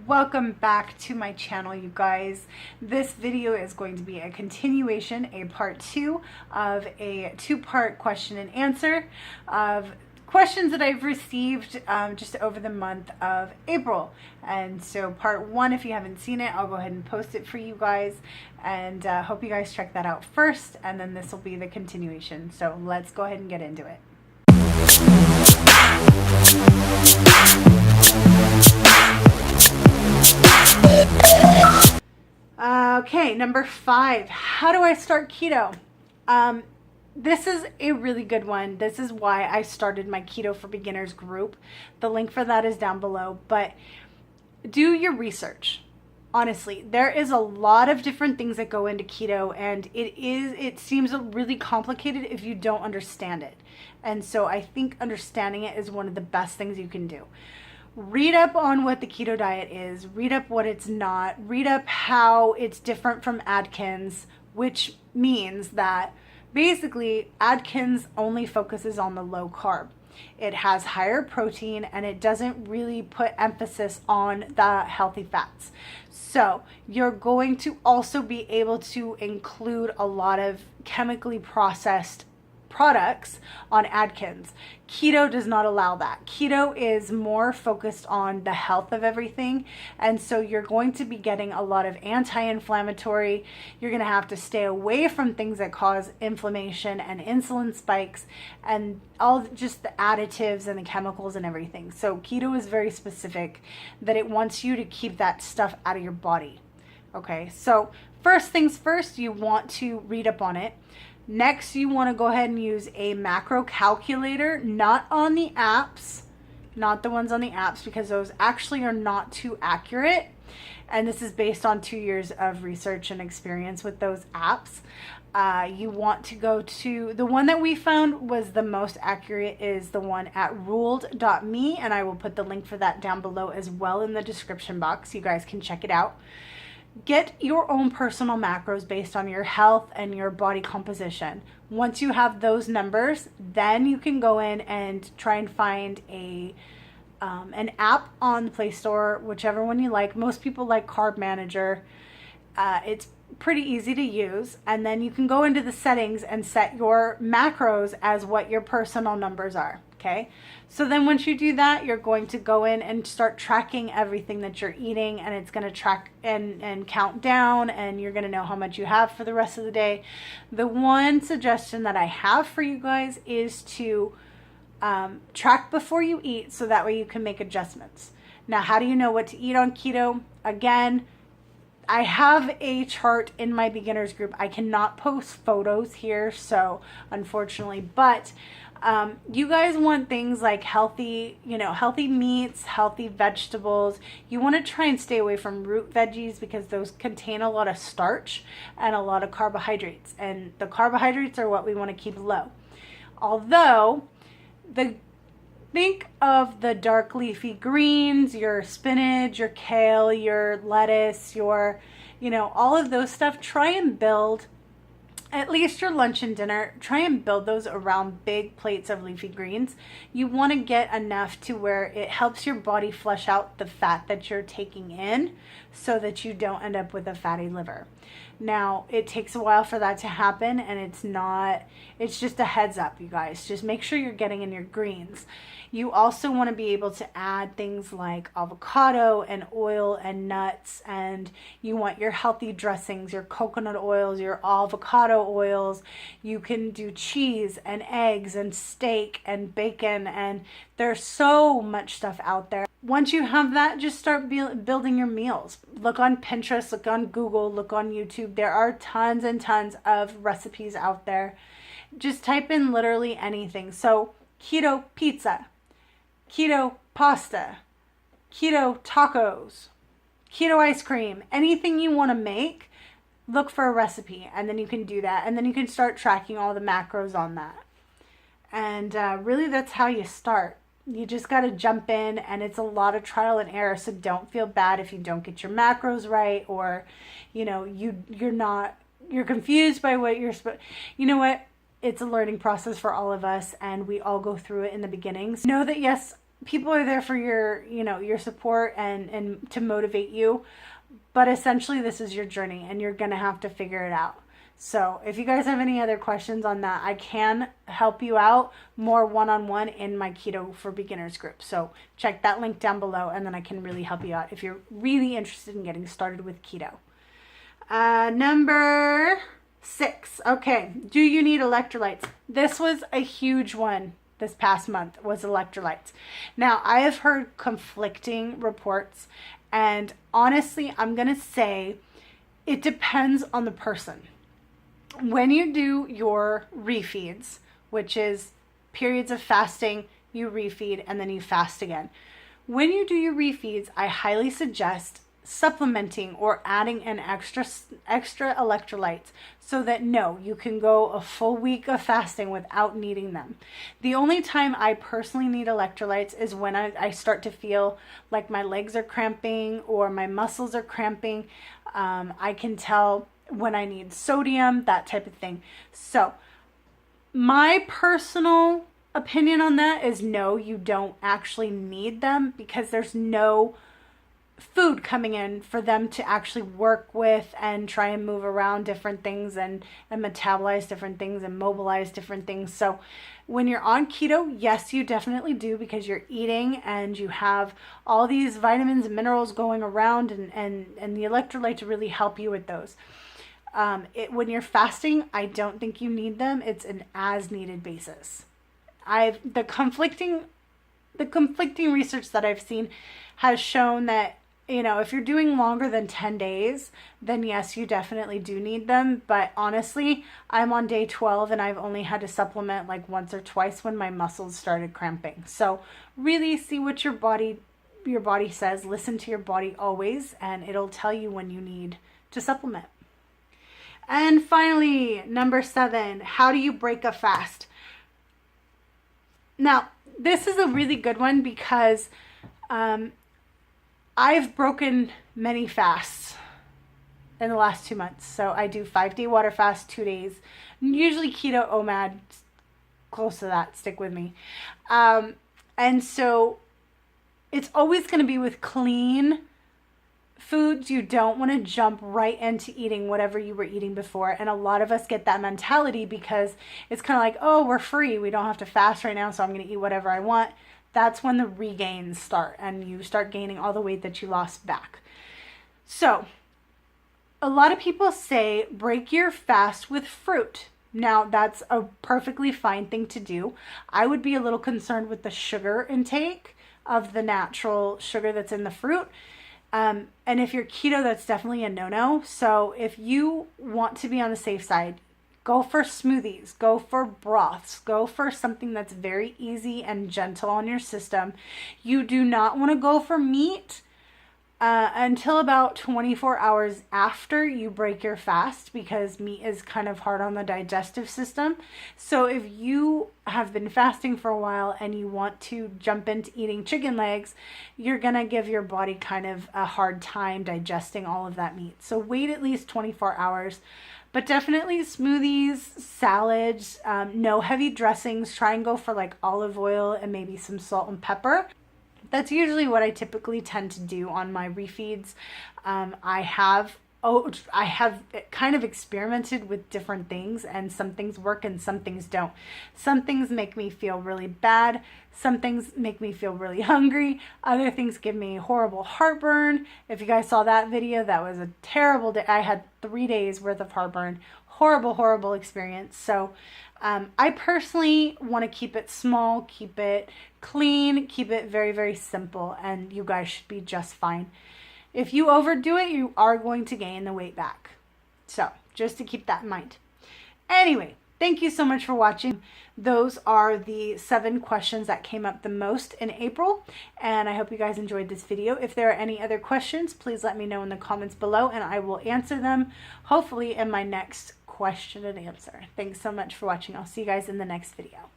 Welcome back to my channel, you guys. This video is going to be a continuation, a part 2 of a 2-part question and answer of questions that I've received just over the month of April. And so part 1, if you haven't seen it, I'll go ahead and post it for you guys, and hope you guys check that out first, and then this will be the continuation. So let's go ahead and get into it. Okay, number 5, how do I start keto? This is a really good one. This is why I started my Keto for Beginners group. The link for that is down below, but do your research. Honestly, there is a lot of different things that go into keto, and it seems really complicated if you don't understand it. And so I think understanding it is one of the best things you can do. Read up on what the keto diet is, read up what it's not, read up how it's different from Atkins, which means that basically Atkins only focuses on the low carb. It has higher protein and it doesn't really put emphasis on the healthy fats. So you're going to also be able to include a lot of chemically processed products on Atkins. Keto does not allow that. Keto is more focused on the health of everything, and so you're going to be getting a lot of anti-inflammatory. You're going to have to stay away from things that cause inflammation and insulin spikes and all just the additives and the chemicals and everything. So keto is very specific that it wants you to keep that stuff out of your body. Okay, so first things first, you want to read up on it. Next, you want to go ahead and use a macro calculator, not on the apps, not the ones on the apps, because those actually are not too accurate. And this is based on 2 years of research and experience with those apps. You want to go to, the one that we found was the most accurate is the one at ruled.me, and I will put the link for that down below as well in the description box. You guys can check it out. Get your own personal macros based on your health and your body composition. Once you have those numbers, then you can go in and try and find an app on the Play Store, whichever one you like. Most people like Carb Manager. It's pretty easy to use. And then you can go into the settings and set your macros as what your personal numbers are. Okay, so then once you do that, you're going to go in and start tracking everything that you're eating, and it's going to track and count down, and you're going to know how much you have for the rest of the day. The one suggestion that I have for you guys is to track before you eat, so that way you can make adjustments. Now, how do you know what to eat on keto? Again, I have a chart in my beginners group. I cannot post photos here, so unfortunately, but you guys want things like healthy meats, healthy vegetables. You want to try and stay away from root veggies because those contain a lot of starch and a lot of carbohydrates, and the carbohydrates are what we want to keep low. Although think of the dark leafy greens, your spinach, your kale, your lettuce, your, all of those stuff. Try and build at least your lunch and dinner. Try and build those around big plates of leafy greens. You want to get enough to where it helps your body flush out the fat that you're taking in so that you don't end up with a fatty liver. Now, it takes a while for that to happen, and it's just a heads up, you guys. Just make sure you're getting in your greens. You also want to be able to add things like avocado and oil and nuts, and you want your healthy dressings, your coconut oils, your avocado oils. You can do cheese and eggs and steak and bacon, and there's so much stuff out there. Once you have that, just start building your meals. Look on Pinterest, look on Google, look on YouTube. There are tons and tons of recipes out there. Just type in literally anything. So keto pizza, keto pasta, keto tacos, keto ice cream, anything you want to make, look for a recipe, and then you can do that. And then you can start tracking all the macros on that. And really, that's how you start. You just got to jump in, and it's a lot of trial and error. So don't feel bad if you don't get your macros right, or, you're confused by what you're supposed. You know what? It's a learning process for all of us, and we all go through it in the beginnings. Know that, yes, people are there for your, your support and to motivate you. But essentially, this is your journey and you're going to have to figure it out. So if you guys have any other questions on that, I can help you out more one-on-one in my Keto for Beginners group. So check that link down below, and then I can really help you out if you're really interested in getting started with keto. Number 6. Okay. Do you need electrolytes? This was a huge one this past month, was electrolytes. Now, I have heard conflicting reports, and honestly, I'm going to say it depends on the person. When you do your refeeds, which is periods of fasting, you refeed and then you fast again. When you do your refeeds, I highly suggest supplementing or adding an extra electrolytes so that you can go a full week of fasting without needing them. The only time I personally need electrolytes is when I start to feel like my legs are cramping or my muscles are cramping. I can tell when I need sodium, that type of thing. So my personal opinion on that is no, you don't actually need them, because there's no food coming in for them to actually work with and try and move around different things and metabolize different things and mobilize different things. So when you're on keto, yes, you definitely do, because you're eating and you have all these vitamins and minerals going around, and the electrolytes really help you with those. When you're fasting, I don't think you need them. It's an as needed basis. The conflicting research that I've seen has shown that, if you're doing longer than 10 days, then yes, you definitely do need them. But honestly, I'm on day 12 and I've only had to supplement like once or twice when my muscles started cramping. So really see what your body says. Listen to your body always, and it'll tell you when you need to supplement. And finally, number 7, how do you break a fast? Now, this is a really good one because I've broken many fasts in the last 2 months. So I do 5-day water fast, 2 days, usually keto OMAD, close to that, stick with me. And so it's always going to be with clean foods. You don't want to jump right into eating whatever you were eating before. And a lot of us get that mentality because it's kind of like, oh, we're free. We don't have to fast right now, so I'm going to eat whatever I want. That's when the regains start and you start gaining all the weight that you lost back. So a lot of people say break your fast with fruit. Now, that's a perfectly fine thing to do. I would be a little concerned with the sugar intake of the natural sugar that's in the fruit. And if you're keto, that's definitely a no-no. So if you want to be on the safe side, go for smoothies, go for broths, go for something that's very easy and gentle on your system. You do not want to go for meat until about 24 hours after you break your fast, because meat is kind of hard on the digestive system. So if you have been fasting for a while and you want to jump into eating chicken legs, you're going to give your body kind of a hard time digesting all of that meat. So wait at least 24 hours. But definitely smoothies, salads, no heavy dressings. Try and go for like olive oil and maybe some salt and pepper. That's usually what I typically tend to do on my refeeds. I have kind of experimented with different things, and some things work and some things don't. Some things make me feel really bad. Some things make me feel really hungry. Other things give me horrible heartburn. If you guys saw that video, that was a terrible day. I had 3 days worth of heartburn. Horrible, horrible experience. So I personally want to keep it small, keep it clean, keep it very, very simple, and you guys should be just fine. If you overdo it, you are going to gain the weight back. So just to keep that in mind. Anyway, thank you so much for watching. Those are the 7 questions that came up the most in April, and I hope you guys enjoyed this video. If there are any other questions, please let me know in the comments below, and I will answer them hopefully in my next question and answer. Thanks so much for watching. I'll see you guys in the next video.